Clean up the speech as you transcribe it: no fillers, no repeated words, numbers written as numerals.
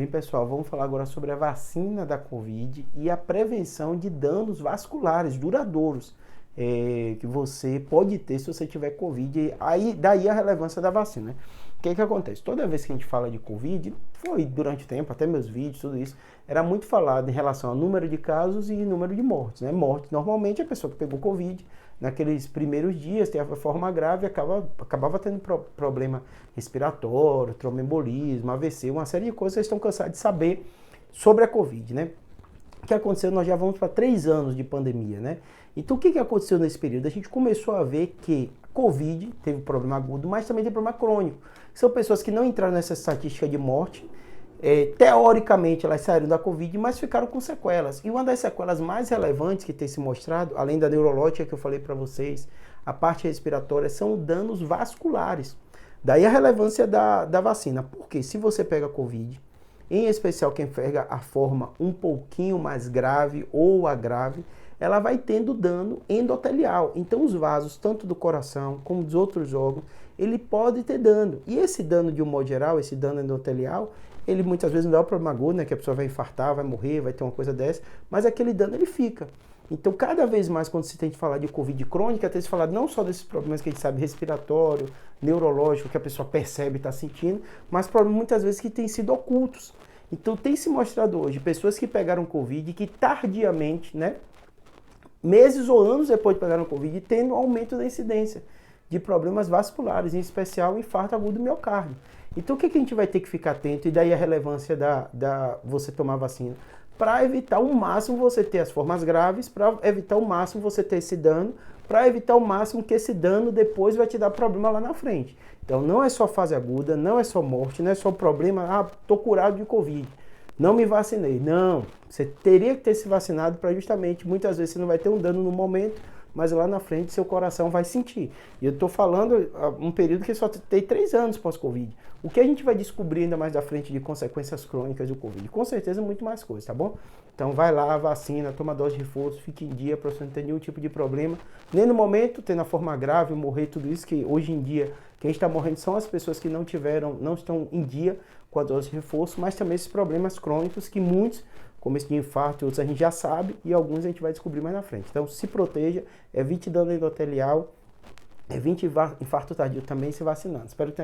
bem, pessoal? Vamos falar agora sobre a vacina da Covid e a prevenção de danos vasculares duradouros que você pode ter se você tiver Covid. Daí a relevância da vacina, né? O que acontece? Toda vez que a gente fala de Covid, foi durante o tempo, até meus vídeos, tudo isso, era muito falado em relação ao número de casos e número de mortes, né? Morte, normalmente a pessoa que pegou Covid, naqueles primeiros dias, tem a forma grave, acabava tendo problema respiratório, tromboembolismo, AVC, uma série de coisas que vocês estão cansados de saber sobre a Covid, né? O que aconteceu? Nós já vamos para 3 anos de pandemia, né? Então, o que aconteceu nesse período? A gente começou a ver que a Covid teve problema agudo, mas também tem problema crônico. São pessoas que não entraram nessa estatística de morte. Teoricamente, elas saíram da Covid, mas ficaram com sequelas. E uma das sequelas mais relevantes que tem se mostrado, além da neurológica que eu falei para vocês, a parte respiratória, são danos vasculares. Daí a relevância da vacina. Porque se você pega Covid, em especial quem pega a forma um pouquinho mais grave ou a grave, ela vai tendo dano endotelial. Então os vasos, tanto do coração como dos outros órgãos, ele pode ter dano. E esse dano, de um modo geral, esse dano endotelial, ele muitas vezes não dá o problema agudo, né? Que a pessoa vai infartar, vai morrer, vai ter uma coisa dessa, mas aquele dano ele fica. Então, cada vez mais, quando se tem que falar de Covid crônica, tem que falar não só desses problemas que a gente sabe, respiratório, neurológico, que a pessoa percebe e está sentindo, mas problemas muitas vezes que têm sido ocultos. Então, tem se mostrado hoje pessoas que pegaram Covid que tardiamente, né, meses ou anos depois de pegaram Covid, tendo aumento da incidência de problemas vasculares, em especial infarto agudo do miocárdio. Então, o que a gente vai ter que ficar atento? E daí a relevância da você tomar vacina? Para evitar o máximo você ter as formas graves, para evitar o máximo você ter esse dano, para evitar o máximo que esse dano depois vai te dar problema lá na frente. Então não é só fase aguda, não é só morte, não é só problema, tô curado de Covid, não me vacinei. Não, você teria que ter se vacinado para justamente, muitas vezes você não vai ter um dano no momento, mas lá na frente seu coração vai sentir. E eu estou falando um período que só tem 3 anos pós-Covid. O que a gente vai descobrir ainda mais da frente de consequências crônicas do Covid? Com certeza muito mais coisa, tá bom? Então vai lá, vacina, toma dose de reforço, fique em dia para você não ter nenhum tipo de problema. Nem no momento, tendo a forma grave, morrer, tudo isso, que hoje em dia quem está morrendo são as pessoas que não estão em dia com a dose de reforço, mas também esses problemas crônicos que muitos, como esse de infarto e outros, a gente já sabe, e alguns a gente vai descobrir mais na frente. Então se proteja, evite dano endotelial, evite infarto tardio também se vacinando. Espero que tenha